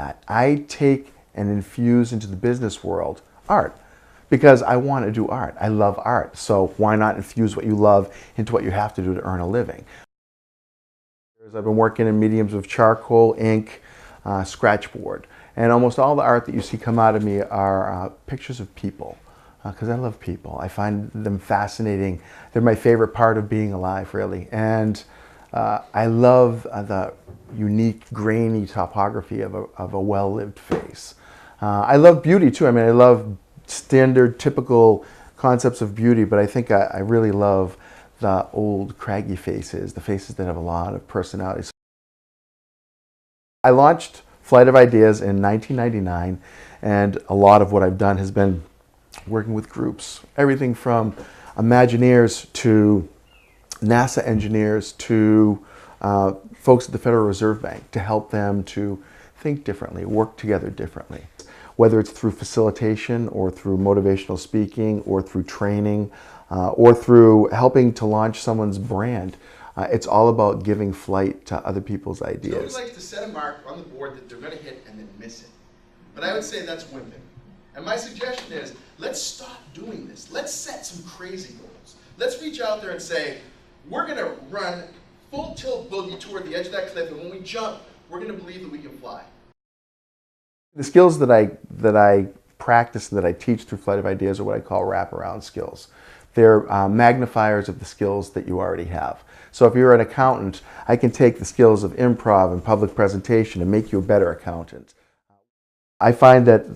I take and infuse into the business world art because I want to do art. I love art. So why not infuse what you love into what you have to do to earn a living? I've been working in mediums of charcoal, ink, scratchboard. And almost all the art that you see come out of me are pictures of people. Because I love people. I find them fascinating. They're my favorite part of being alive, really. And I love the unique, grainy topography of a well-lived face. I love beauty, too. I mean, I love standard, typical concepts of beauty, but I think I really love the old, craggy faces, the faces that have a lot of personality. I launched Flight of Ideas in 1999, and a lot of what I've done has been working with groups, everything from Imagineers to NASA engineers to folks at the Federal Reserve Bank to help them to think differently, work together differently. Whether it's through facilitation or through motivational speaking or through training or through helping to launch someone's brand. It's all about giving flight to other people's ideas. So we like to set a mark on the board that they're going to hit and then miss it. But I would say that's wimping. And my suggestion is, let's stop doing this. Let's set some crazy goals. Let's reach out there and say, we're going to run full tilt boogie toward the edge of that cliff, and when we jump, we're going to believe that we can fly. The skills that I practice and that I teach through Flight of Ideas are what I call wraparound skills. They're magnifiers of the skills that you already have. So if you're an accountant, I can take the skills of improv and public presentation and make you a better accountant. I find that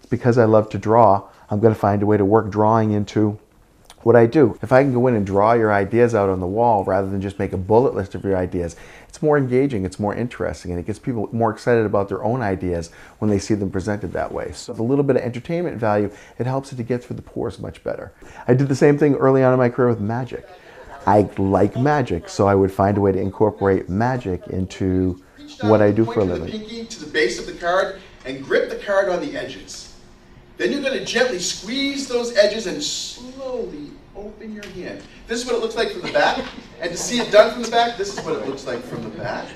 because I love to draw, I'm going to find a way to work drawing into what I do. If I can go in and draw your ideas out on the wall rather than just make a bullet list of your ideas, it's more engaging, it's more interesting, and it gets people more excited about their own ideas when they see them presented that way. So the little bit of entertainment value, it helps it to get through the pores much better. I did the same thing early on in my career with magic. I like magic, so I would find a way to incorporate magic into what I do for a living. Point the pinky to the base of the card and grip the card on the edges. Then you're going to gently squeeze those edges and slowly open your hand. This is what it looks like from the back. And to see it done from the back, this is what it looks like from the back.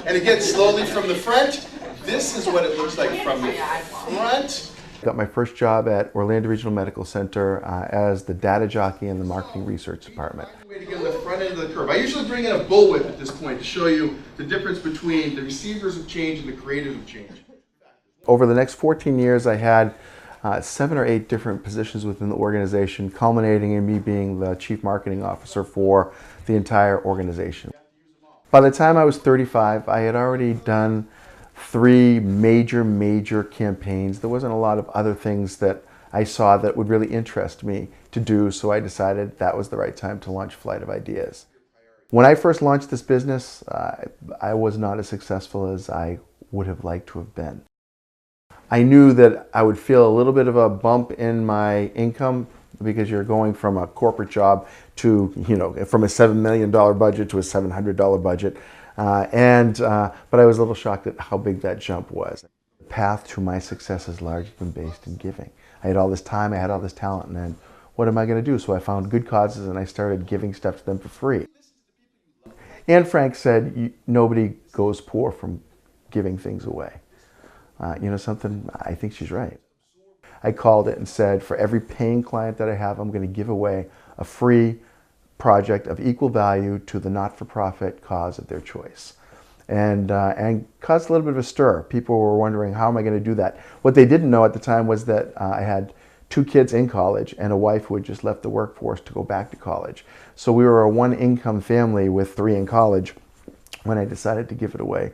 And again, slowly from the front, this is what it looks like from the front. Got my first job at Orlando Regional Medical Center as the data jockey in the marketing research department. Way to get on the front end of the curve. I usually bring in a bullwhip at this point to show you the difference between the receivers of change and the creators of change. Over the next 14 years, I had 7 or 8 different positions within the organization, culminating in me being the chief marketing officer for the entire organization. By the time I was 35, I had already done 3 major campaigns. There wasn't a lot of other things that I saw that would really interest me to do, so I decided that was the right time to launch Flight of Ideas. When I first launched this business, I was not as successful as I would have liked to have been. I knew that I would feel a little bit of a bump in my income because you're going from a corporate job to, from a $7 million budget to a $700 budget. But I was a little shocked at how big that jump was. The path to my success has largely been based in giving. I had all this time, I had all this talent, and then what am I going to do? So I found good causes and I started giving stuff to them for free. Anne Frank said, nobody goes poor from giving things away. You know something? I think she's right. I called it and said, for every paying client that I have, I'm going to give away a free project of equal value to the not-for-profit cause of their choice. And caused a little bit of a stir. People were wondering, how am I going to do that? What they didn't know at the time was that I had 2 kids in college and a wife who had just left the workforce to go back to college. So we were a 1-income family with 3 in college when I decided to give it away.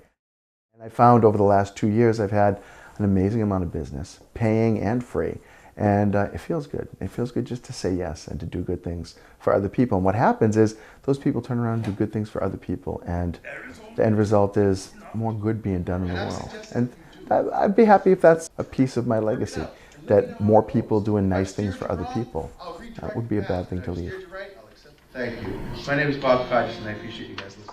And I found over the last 2 years I've had an amazing amount of business, paying and free. And it feels good. It feels good just to say yes and to do good things for other people. And what happens is those people turn around and do good things for other people. And the end result is more good being done in the world. And I'd be happy if that's a piece of my legacy, that more people doing nice things for other people. That would be a bad thing to leave. Thank you. My name is Bob Hodgson, and I appreciate you guys listening.